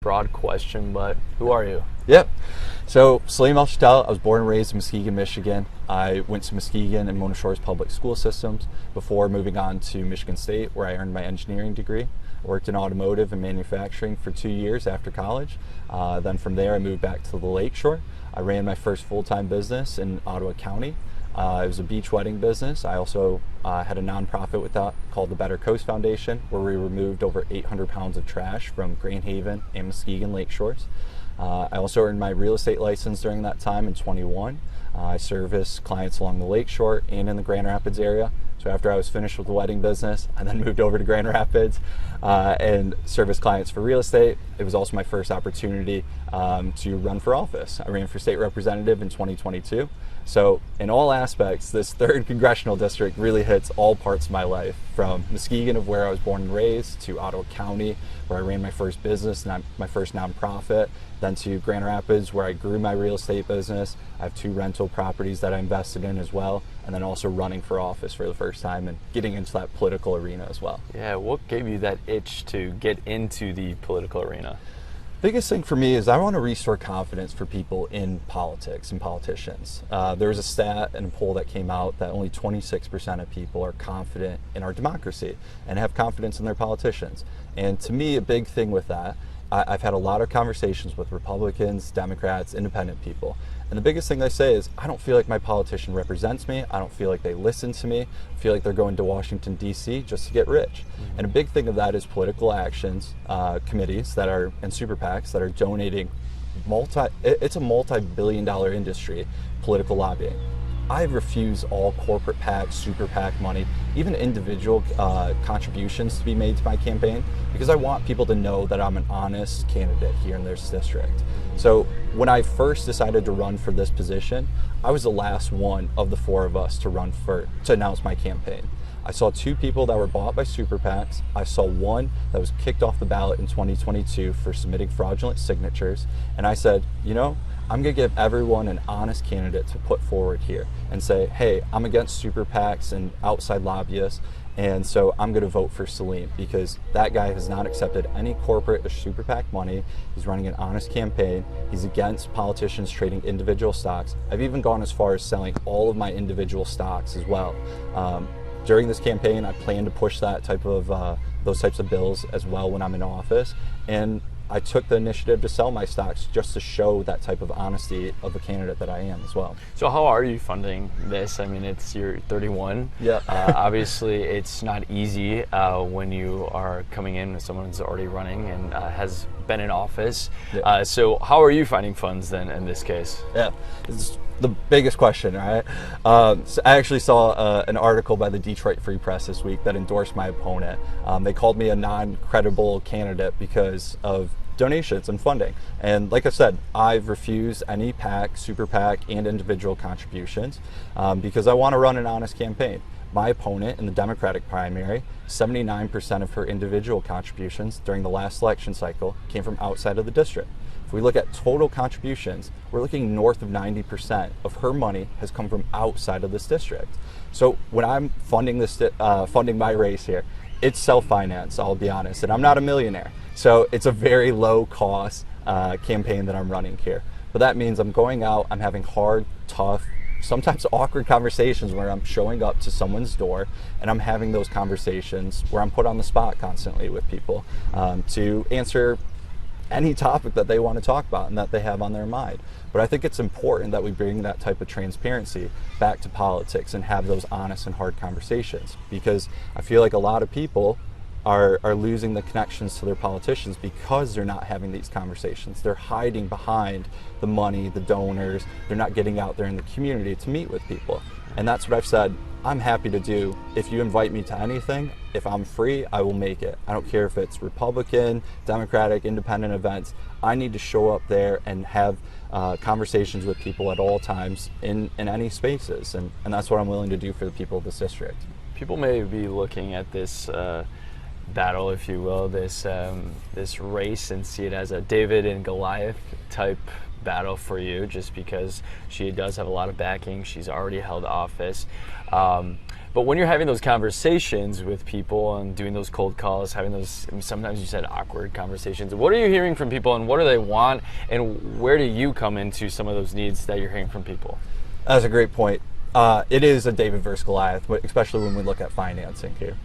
Broad question, but who are you? Yep. So Salim Al-Shatel, I was born and raised in Muskegon, Michigan. I went to Muskegon and Mona Shores public school systems before moving on to Michigan State, where I earned my engineering degree. I worked in automotive and manufacturing for 2 years after college. Then from there, I moved back to the Lakeshore. I ran my first full-time business in Ottawa County. It was a beach wedding business. I also had a nonprofit with that called the Better Coast Foundation, where we removed over 800 pounds of trash from Grand Haven and Muskegon Lake Shores. I also earned my real estate license during that time in 21. I serviced clients along the Lakeshore and in the Grand Rapids area. So after I was finished with the wedding business, I then moved over to Grand Rapids and serviced clients for real estate. It was also my first opportunity to run for office. I ran for state representative in 2022. So in all aspects, this 3rd congressional district really hits all parts of my life, from Muskegon, of where I was born and raised, to Ottawa County, where I ran my first business and my first nonprofit, then to Grand Rapids, where I grew my real estate business. I have 2 rental properties that I invested in as well, and then also running for office for the first time and getting into that political arena as well. Yeah, what gave you that itch to get into the political arena? Biggest thing for me is I want to restore confidence for people in politics and politicians. There was a stat and a poll that came out that only 26% of people are confident in our democracy and have confidence in their politicians. And to me, a big thing with that, I've had a lot of conversations with Republicans, Democrats, independent people. And the biggest thing they say is, I don't feel like my politician represents me. I don't feel like they listen to me. I feel like they're going to Washington, D.C. just to get rich. And a big thing of that is political actions committees that are, and super PACs that are donating it's a multi-billion-dollar industry, political lobbying. I refuse all corporate PAC, super PAC money, even individual contributions to be made to my campaign, because I want people to know that I'm an honest candidate here in this district. So when I first decided to run for this position, I was the last one of the 4 of us to announce my campaign. I saw 2 people that were bought by super PACs. I saw 1 that was kicked off the ballot in 2022 for submitting fraudulent signatures. And I said, you know, I'm going to give everyone an honest candidate to put forward here and say, hey, I'm against super PACs and outside lobbyists, and so I'm going to vote for Salim, because that guy has not accepted any corporate or super PAC money. He's running an honest campaign. He's against politicians trading individual stocks. I've even gone as far as selling all of my individual stocks as well. During this campaign, I plan to push that those types of bills as well when I'm in office. And I took the initiative to sell my stocks just to show that type of honesty of a candidate that I am as well. So how are you funding this? I mean, you're 31. Yeah. Obviously, it's not easy when you are coming in with someone who's already running and has been in office. Yeah. So how are you finding funds then in this case? Yeah. It's the biggest question, right? So I actually saw an article by the Detroit Free Press this week that endorsed my opponent. They called me a non-credible candidate because of donations and funding. And like I said, I've refused any PAC, super PAC, and individual contributions because I want to run an honest campaign. My opponent in the Democratic primary, 79% of her individual contributions during the last election cycle came from outside of the district. If we look at total contributions, we're looking north of 90% of her money has come from outside of this district. So when I'm funding my race here, it's self-financed, I'll be honest, and I'm not a millionaire. So it's a very low cost campaign that I'm running here. But that means I'm going out, I'm having hard, tough, sometimes awkward conversations where I'm showing up to someone's door and I'm having those conversations where I'm put on the spot constantly with people to answer any topic that they want to talk about and that they have on their mind. But I think it's important that we bring that type of transparency back to politics and have those honest and hard conversations, because I feel like a lot of people are losing the connections to their politicians because they're not having these conversations. They're hiding behind the money, the donors. They're not getting out there in the community to meet with people. And that's what I've said I'm happy to do. If you invite me to anything, if I'm free, I will make it. I don't care if it's Republican, Democratic, independent events. I need to show up there and have conversations with people at all times in any spaces. And that's what I'm willing to do for the people of this district. People may be looking at this battle, if you will, this race, and see it as a David and Goliath type battle for you, just because she does have a lot of backing. She's already held office. But when you're having those conversations with people and doing those cold calls, having those, sometimes you said awkward conversations, what are you hearing from people and what do they want, and where do you come into some of those needs that you're hearing from people? That's a great point. It is a David versus Goliath, especially when we look at financing here.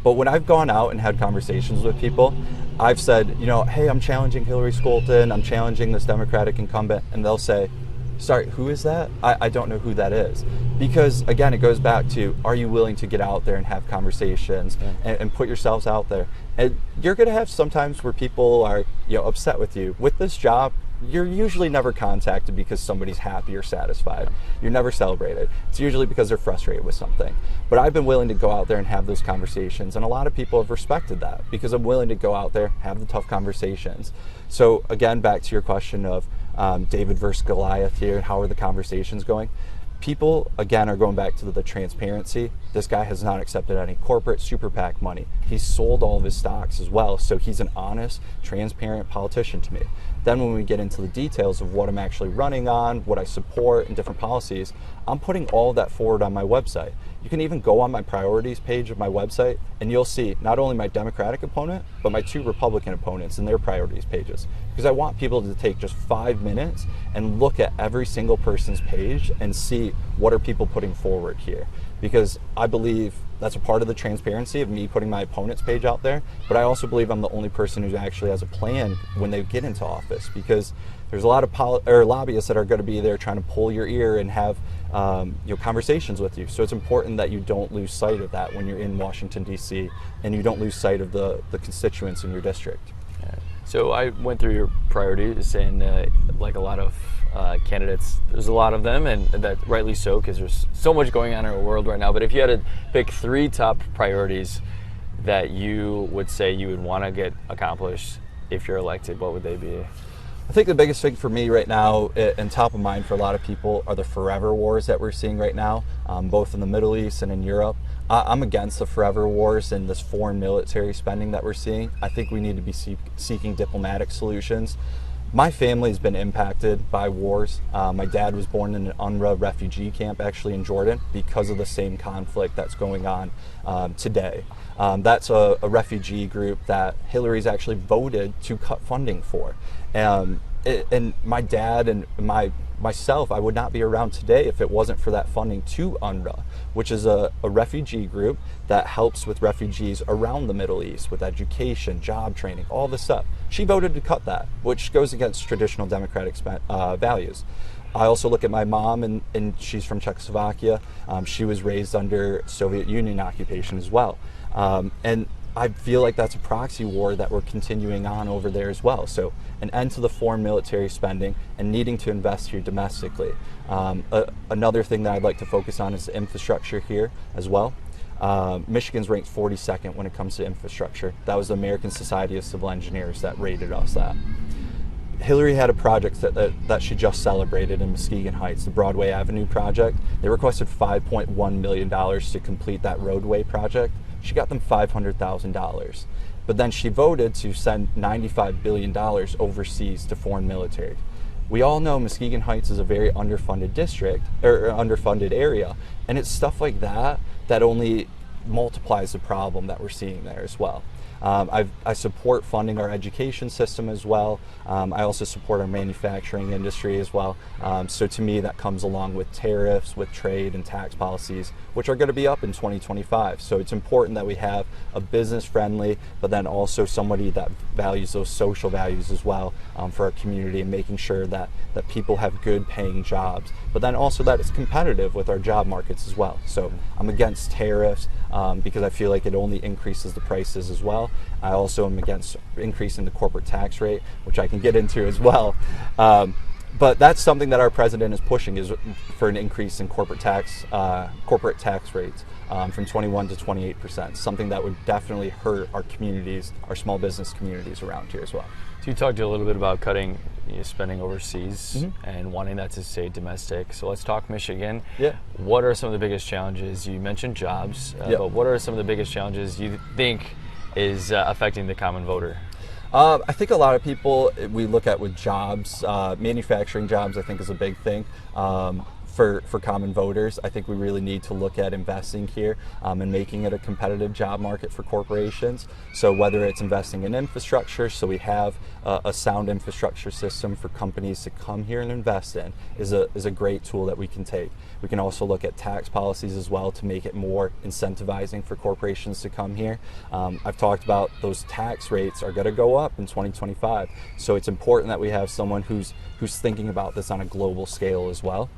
But when I've gone out and had conversations with people, I've said, hey, I'm challenging Hillary Scholten, I'm challenging this Democratic incumbent, and they'll say, sorry, who is that? I don't know who that is. Because again, it goes back to, are you willing to get out there and have conversations and put yourselves out there? And you're gonna have sometimes where people are upset with you. With this job, you're usually never contacted because somebody's happy or satisfied. You're never celebrated. It's usually because they're frustrated with something. But I've been willing to go out there and have those conversations, and a lot of people have respected that because I'm willing to go out there, have the tough conversations. So again, back to your question of David versus Goliath here, and how are the conversations going? People, again, are going back to the transparency. This guy has not accepted any corporate super PAC money. He's sold all of his stocks as well, so he's an honest, transparent politician to me. Then when we get into the details of what I'm actually running on, what I support, and different policies, I'm putting all of that forward on my website. You can even go on my priorities page of my website, and you'll see not only my Democratic opponent, but my 2 Republican opponents in their priorities pages. Because I want people to take just 5 minutes and look at every single person's page and see what are people putting forward here. Because I believe that's a part of the transparency of me putting my opponent's page out there, but I also believe I'm the only person who actually has a plan when they get into office, because there's a lot of lobbyists that are going to be there trying to pull your ear and have conversations with you. So it's important that you don't lose sight of that when you're in Washington, D.C., and you don't lose sight of the constituents in your district. Yeah. So I went through your priorities, and like a lot of candidates, there's a lot of them, and that rightly so, because there's so much going on in our world right now. But if you had to pick 3 top priorities that you would say you would want to get accomplished if you're elected, what would they be? I think the biggest thing for me right now, and top of mind for a lot of people, are the forever wars that we're seeing right now, both in the Middle East and in Europe. I'm against the forever wars and this foreign military spending that we're seeing. I think we need to be seeking diplomatic solutions. My family's been impacted by wars. My dad was born in an UNRWA refugee camp actually in Jordan because of the same conflict that's going on today. That's a refugee group that Hillary's actually voted to cut funding for. And my dad and myself, I would not be around today if it wasn't for that funding to UNRWA, which is a refugee group that helps with refugees around the Middle East with education, job training, all this stuff. She voted to cut that, which goes against traditional democratic values. I also look at my mom, and she's from Czechoslovakia. She was raised under Soviet Union occupation as well. And I feel like that's a proxy war that we're continuing on over there as well. So an end to the foreign military spending and needing to invest here domestically. Another thing that I'd like to focus on is the infrastructure here as well. Michigan's ranked 42nd when it comes to infrastructure. That was the American Society of Civil Engineers that rated us that. Hillary had a project that she just celebrated in Muskegon Heights, the Broadway Avenue project. They requested $5.1 million to complete that roadway project. She got them $500,000. But then she voted to send $95 billion overseas to foreign military. We all know Muskegon Heights is a very underfunded district, or underfunded area, and it's stuff like that that only multiplies the problem that we're seeing there as well. I support funding our education system as well. I also support our manufacturing industry as well. So to me, that comes along with tariffs, with trade and tax policies, which are going to be up in 2025. So it's important that we have a business-friendly, but then also somebody that values those social values as well for our community, and making sure that people have good paying jobs, but then also that it's competitive with our job markets as well. So I'm against tariffs because I feel like it only increases the prices as well. I also am against increasing the corporate tax rate, which I can get into as well. But that's something that our president is pushing, is for an increase in corporate tax rates from 21 to 28%, something that would definitely hurt our communities, our small business communities around here as well. So you talked a little bit about cutting spending overseas and wanting that to stay domestic. So let's talk Michigan. Yeah. What are some of the biggest challenges? You mentioned jobs, but what are some of the biggest challenges you think is affecting the common voter? I think a lot of people we look at with jobs, manufacturing jobs I think is a big thing. for common voters. I think we really need to look at investing here and making it a competitive job market for corporations. So whether it's investing in infrastructure, so we have a sound infrastructure system for companies to come here and invest in, is a great tool that we can take. We can also look at tax policies as well to make it more incentivizing for corporations to come here. I've talked about those tax rates are going to go up in 2025, so it's important that we have someone who's thinking about this on a global scale as well.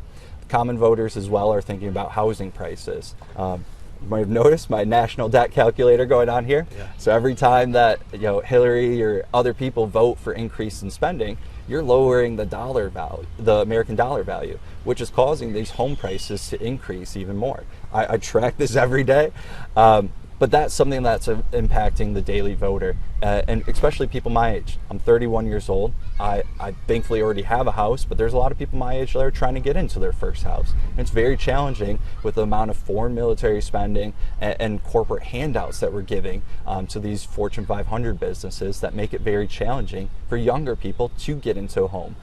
Common voters as well are thinking about housing prices. You might have noticed my national debt calculator going on here. Yeah. So every time that Hillary or other people vote for increase in spending, you're lowering the dollar value, the American dollar value, which is causing these home prices to increase even more. I track this every day. But that's something that's impacting the daily voter, and especially people my age. I'm 31 years old. I thankfully already have a house, but there's a lot of people my age that are trying to get into their first house. And it's very challenging with the amount of foreign military spending and corporate handouts that we're giving to these Fortune 500 businesses that make it very challenging for younger people to get into a home.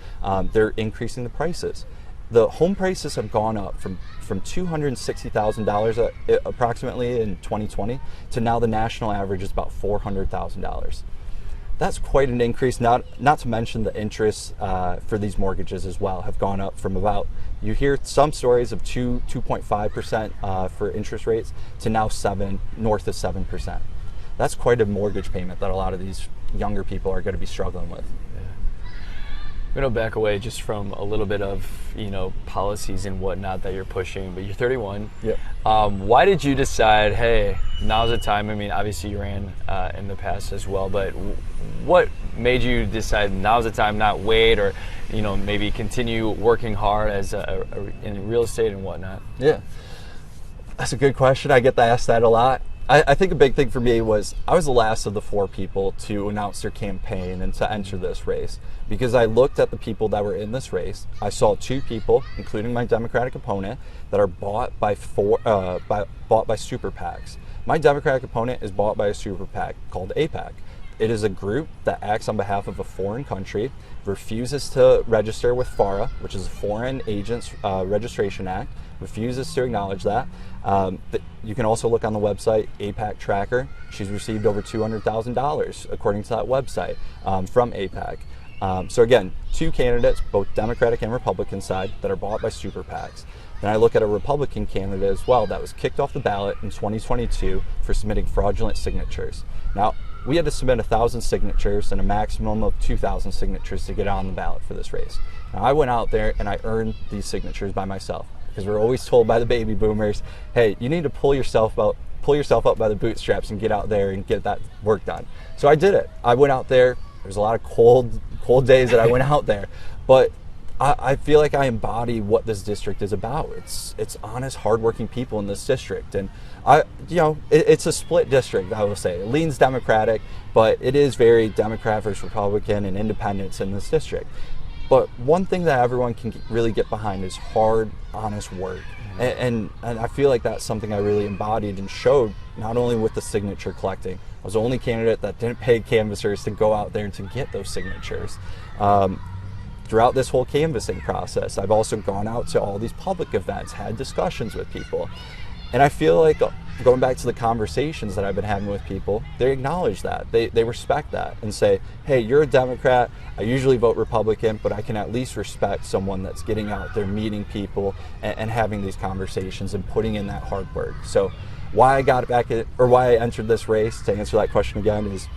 They're increasing the prices. The home prices have gone up from $260,000 approximately in 2020 to now the national average is about $400,000. That's quite an increase, not to mention the interest for these mortgages as well have gone up from about, you hear some stories of 2.5% for interest rates to now north of 7%. That's quite a mortgage payment that a lot of these younger people are going to be struggling with. I'm going to back away just from a little bit of, policies and whatnot that you're pushing, but you're 31. Yep. Why did you decide, hey, now's the time? I mean, obviously you ran in the past as well, but what made you decide now's the time, not wait, or, maybe continue working hard as in real estate and whatnot? Yeah, that's a good question. I get asked that a lot. I think a big thing for me was I was the last of the 4 people to announce their campaign and to enter this race, because I looked at the people that were in this race. I saw 2 people, including my Democratic opponent, that are bought by super PACs. My Democratic opponent is bought by a super PAC called AIPAC. It is a group that acts on behalf of a foreign country, refuses to register with FARA, which is a Foreign Agents Registration Act, refuses to acknowledge that. You can also look on the website, AIPAC Tracker. She's received over $200,000, according to that website, from AIPAC. So again, 2 candidates, both Democratic and Republican side, that are bought by super PACs. Then I look at a Republican candidate as well that was kicked off the ballot in 2022 for submitting fraudulent signatures. Now, we had to submit 1,000 signatures and a maximum of 2,000 signatures to get on the ballot for this race. Now, I went out there and I earned these signatures by myself, because we're always told by the baby boomers, hey, you need to pull yourself up by the bootstraps and get out there and get that work done. So I did it. I went out there. There's a lot of cold days that I went out there, but I feel like I embody what this district is about. It's honest, hardworking people in this district, and it's a split district. I will say it leans Democratic, but it is very Democrat versus Republican and independents in this district. But one thing that everyone can really get behind is hard, honest work. And I feel like that's something I really embodied and showed, not only with the signature collecting. I was the only candidate that didn't pay canvassers to go out there and to get those signatures. Throughout this whole canvassing process, I've also gone out to all these public events, had discussions with people. And I feel like going back to the conversations that I've been having with people, they acknowledge that. They respect that and say, hey, you're a Democrat. I usually vote Republican, but I can at least respect someone that's getting out there, meeting people, and having these conversations and putting in that hard work. So why I entered this race, to answer that question again, is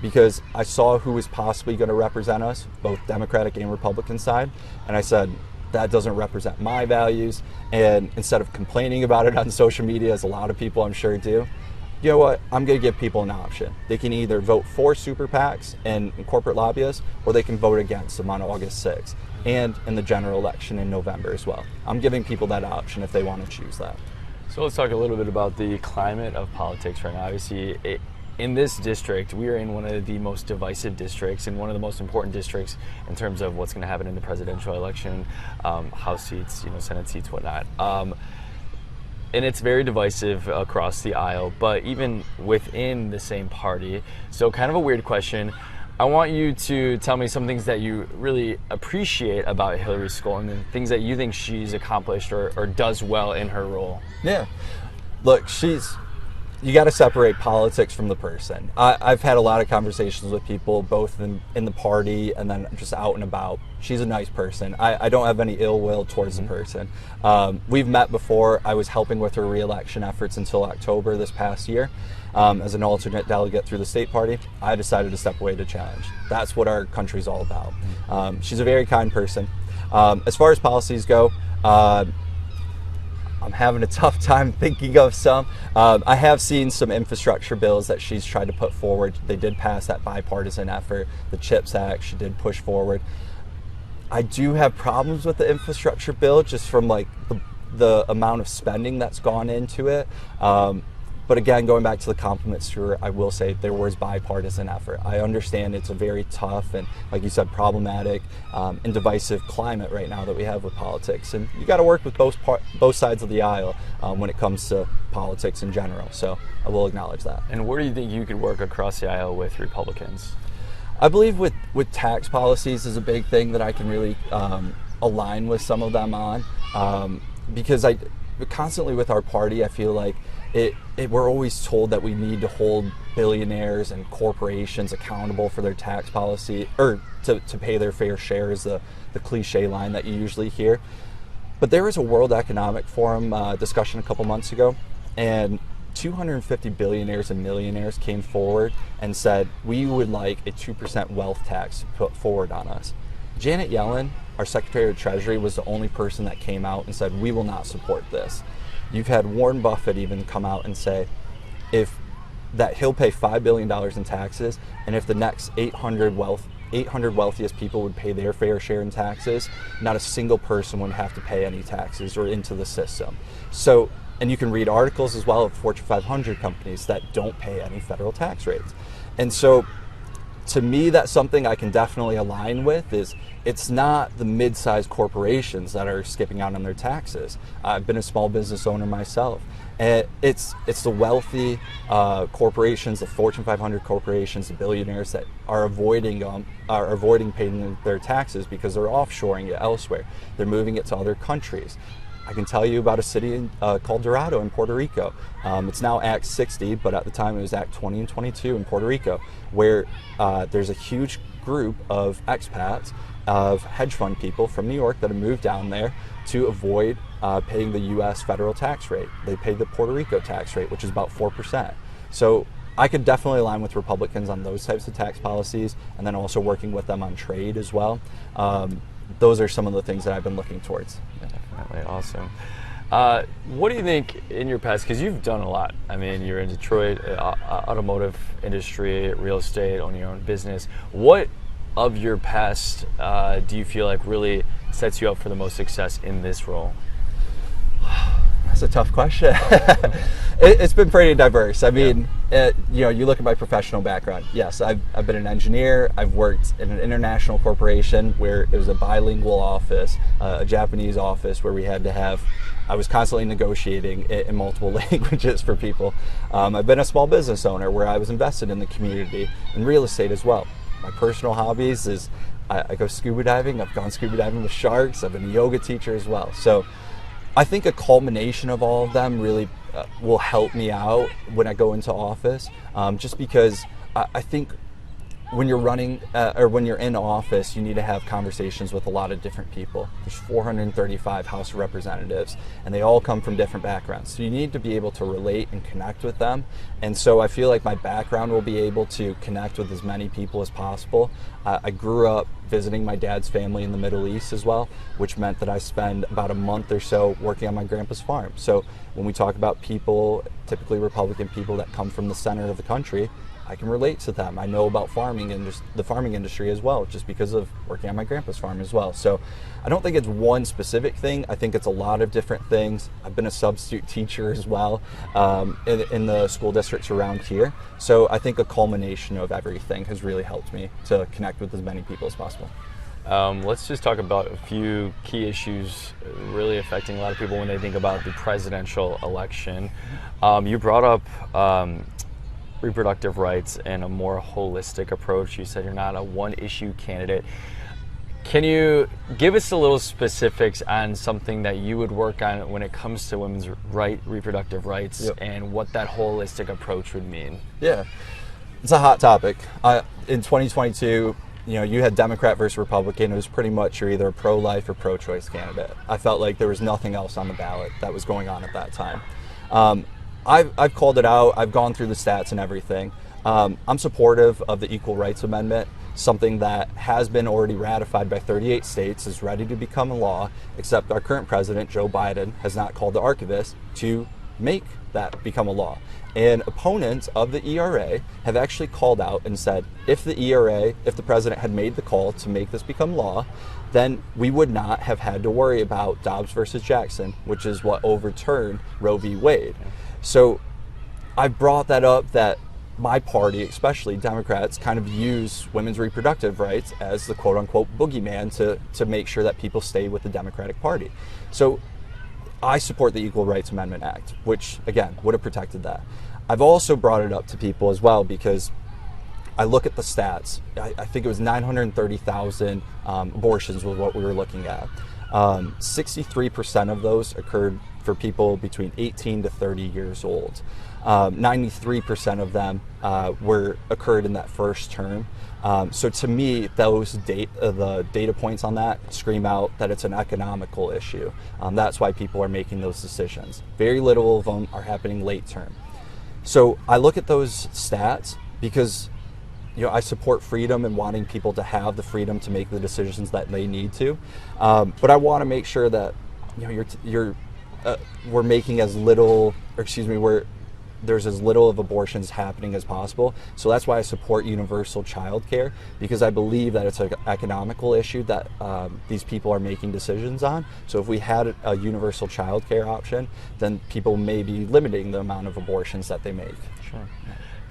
because I saw who was possibly going to represent us, both Democratic and Republican side, and I said, that doesn't represent my values. And instead of complaining about it on social media, as a lot of people I'm sure do, you know what, I'm going to give people an option. They can either vote for super PACs and corporate lobbyists, or they can vote against them on August 6th and in the general election in November as well. I'm giving people that option if they want to choose that. So let's talk a little bit about the climate of politics right now. Obviously, in this district, we are in one of the most divisive districts and one of the most important districts in terms of what's going to happen in the presidential election, House seats, Senate seats, whatnot. And it's very divisive across the aisle, but even within the same party. So kind of a weird question. I want you to tell me some things that you really appreciate about Hillary Skoll and the things that you think she's accomplished or does well in her role. Yeah. Look, you got to separate politics from the person. I've had a lot of conversations with people, both in the party and then just out and about. She's a nice person. I don't have any ill will towards the person. We've met before. I was helping with her re-election efforts until October this past year. As an alternate delegate through the state party, I decided to step away to challenge. That's what our country's all about. She's a very kind person. As far as policies go, I'm having a tough time thinking of some. I have seen some infrastructure bills that she's tried to put forward. They did pass that bipartisan effort. The CHIPS Act, she did push forward. I do have problems with the infrastructure bill just from like the amount of spending that's gone into it. But again, going back to the compliments to her, I will say there was bipartisan effort. I understand it's a very tough and, like you said, problematic and divisive climate right now that we have with politics. And you got to work with both sides of the aisle when it comes to politics in general. So I will acknowledge that. And where do you think you could work across the aisle with Republicans? I believe with tax policies is a big thing that I can really align with some of them on. Because constantly with our party, I feel like we're always told that we need to hold billionaires and corporations accountable for their tax policy, or to pay their fair share is the cliche line that you usually hear. But there was a World Economic Forum discussion a couple months ago, and 250 billionaires and millionaires came forward and said, we would like a 2% wealth tax put forward on us. Janet Yellen, our Secretary of Treasury, was the only person that came out and said, we will not support this. You've had Warren Buffett even come out and say that he'll pay $5 billion in taxes, and if the next 800 wealthiest people would pay their fair share in taxes, not a single person would have to pay any taxes or into the system. So, and you can read articles as well of Fortune 500 companies that don't pay any federal tax rates. And so, to me, that's something I can definitely align with. Is it's not the mid-sized corporations that are skipping out on their taxes. I've been a small business owner myself, and it's the wealthy corporations, the Fortune 500 corporations, the billionaires that are avoiding paying their taxes because they're offshoring it elsewhere. They're moving it to other countries. I can tell you about a city called Dorado in Puerto Rico. It's now Act 60, but at the time it was Act 20 and 22 in Puerto Rico, where there's a huge group of expats, of hedge fund people from New York that have moved down there to avoid paying the U.S. federal tax rate. They pay the Puerto Rico tax rate, which is about 4%. So I could definitely align with Republicans on those types of tax policies, and then also working with them on trade as well. Those are some of the things that I've been looking towards. Definitely. Awesome. What do you think in your past, because you've done a lot. I mean, you're in Detroit, automotive industry, real estate, owning your own business. What of your past do you feel like really sets you up for the most success in this role? That's a tough question. It's been pretty diverse. I mean, you look at my professional background. Yes, I've been an engineer. I've worked in an international corporation where it was a bilingual office, a Japanese office where I was constantly negotiating in multiple languages for people. I've been a small business owner where I was invested in the community, in real estate as well. My personal hobbies is I go scuba diving. I've gone scuba diving with sharks. I've been a yoga teacher as well. So I think a culmination of all of them really will help me out when I go into office, just because I think when you're running or when you're in office, you need to have conversations with a lot of different people. There's 435 House of Representatives, and they all come from different backgrounds. So you need to be able to relate and connect with them. And so I feel like my background will be able to connect with as many people as possible. I grew up visiting my dad's family in the Middle East as well, which meant that I spend about a month or so working on my grandpa's farm. So when we talk about people, typically Republican people that come from the center of the country, I can relate to them. I know about farming and just the farming industry as well, just because of working on my grandpa's farm as well. So I don't think it's one specific thing. I think it's a lot of different things. I've been a substitute teacher as well in the school districts around here. So I think a culmination of everything has really helped me to connect with as many people as possible. Let's just talk about a few key issues really affecting a lot of people when they think about the presidential election. You brought up reproductive rights and a more holistic approach. You said you're not a one-issue candidate. Can you give us a little specifics on something that you would work on when it comes to women's reproductive rights, and what that holistic approach would mean? Yeah, it's a hot topic. In 2022, you had Democrat versus Republican. It was pretty much you're either a pro-life or pro-choice candidate. I felt like there was nothing else on the ballot that was going on at that time. I've called it out. I've gone through the stats and everything. I'm supportive of the Equal Rights Amendment, something that has been already ratified by 38 states, is ready to become a law, except our current president, Joe Biden, has not called the archivist to make that become a law. And opponents of the ERA have actually called out and said, if the president had made the call to make this become law, then we would not have had to worry about Dobbs versus Jackson, which is what overturned Roe v. Wade. So I brought that up that my party, especially Democrats, kind of use women's reproductive rights as the quote-unquote boogeyman to make sure that people stay with the Democratic Party. So I support the Equal Rights Amendment Act, which, again, would have protected that. I've also brought it up to people as well because I look at the stats. I think it was 930,000 abortions was what we were looking at. 63% of those occurred for people between 18 to 30 years old. 93% of them occurred in that first term. So to me, the data points on that scream out that it's an economical issue. That's why people are making those decisions. Very little of them are happening late term. So I look at those stats because I support freedom and wanting people to have the freedom to make the decisions that they need to. But I want to make sure that we're making as little, there's as little of abortions happening as possible. So that's why I support universal child care, because I believe that it's an economical issue that these people are making decisions on. So if we had a universal child care option, then people may be limiting the amount of abortions that they make. Sure.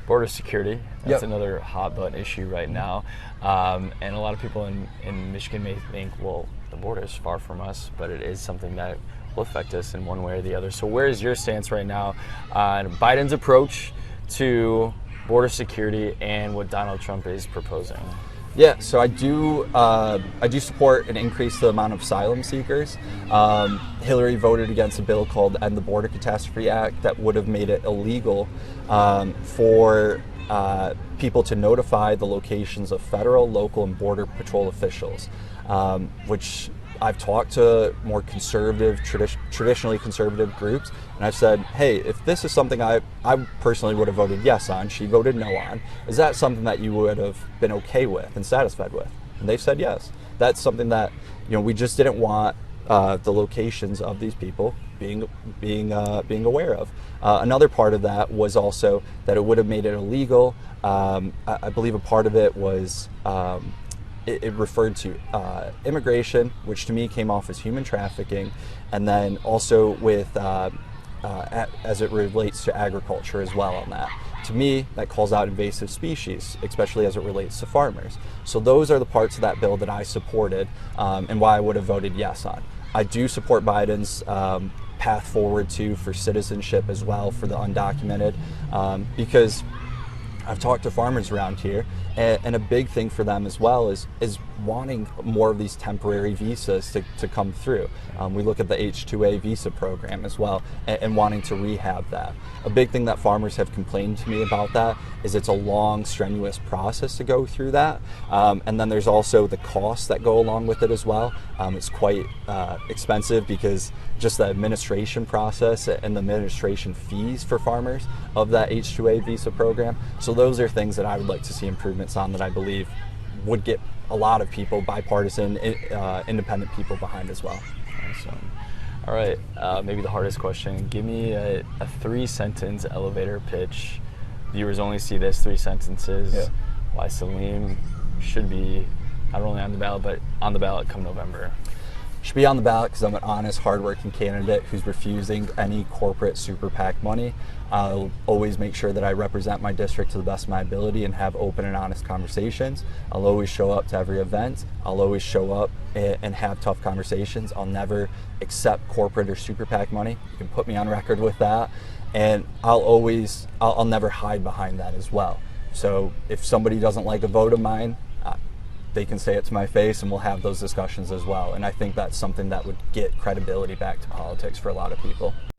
Border security, that's another hot button issue right now. And a lot of people in Michigan may think, well, the border is far from us, but it is something that will affect us in one way or the other. So where is your stance right now on Biden's approach to border security and what Donald Trump is proposing? Yeah, so I do support an increase the amount of asylum seekers. Hillary voted against a bill called End the Border Catastrophe Act that would have made it illegal for people to notify the locations of federal, local, and border patrol officials, which I've talked to more conservative, traditionally conservative groups, and I've said, hey, if this is something I personally would have voted yes on, she voted no on, is that something that you would have been okay with and satisfied with? And they've said yes. That's something that we just didn't want the locations of these people being aware of. Another part of that was also that it would have made it illegal. I believe a part of it was it referred to immigration, which to me came off as human trafficking, and then also with as it relates to agriculture as well on that. To me, that calls out invasive species, especially as it relates to farmers. So those are the parts of that bill that I supported and why I would have voted yes on. I do support Biden's path forward for citizenship as well for the undocumented, because I've talked to farmers around here, and a big thing for them as well is wanting more of these temporary visas to come through. We look at the H-2A visa program as well, and wanting to rehab that. A big thing that farmers have complained to me about that is it's a long, strenuous process to go through that. And then there's also the costs that go along with it as well. It's quite expensive because just the administration process and the administration fees for farmers of that H-2A visa program. So those are things that I would like to see improvements on that I believe would get a lot of people, bipartisan, independent people behind as well. Awesome. All right, maybe the hardest question. Give me a 3-sentence elevator pitch. Viewers only see this, 3 sentences. Yeah. Why Salim should be not only on the ballot, but on the ballot come November. should be on the ballot because I'm an honest, hardworking candidate who's refusing any corporate super PAC money. I'll always make sure that I represent my district to the best of my ability and have open and honest conversations. I'll always show up to every event. I'll always show up and have tough conversations. I'll never accept corporate or super PAC money. You can put me on record with that. And I'll never hide behind that as well. So if somebody doesn't like a vote of mine, they can say it to my face and we'll have those discussions as well. And I think that's something that would get credibility back to politics for a lot of people.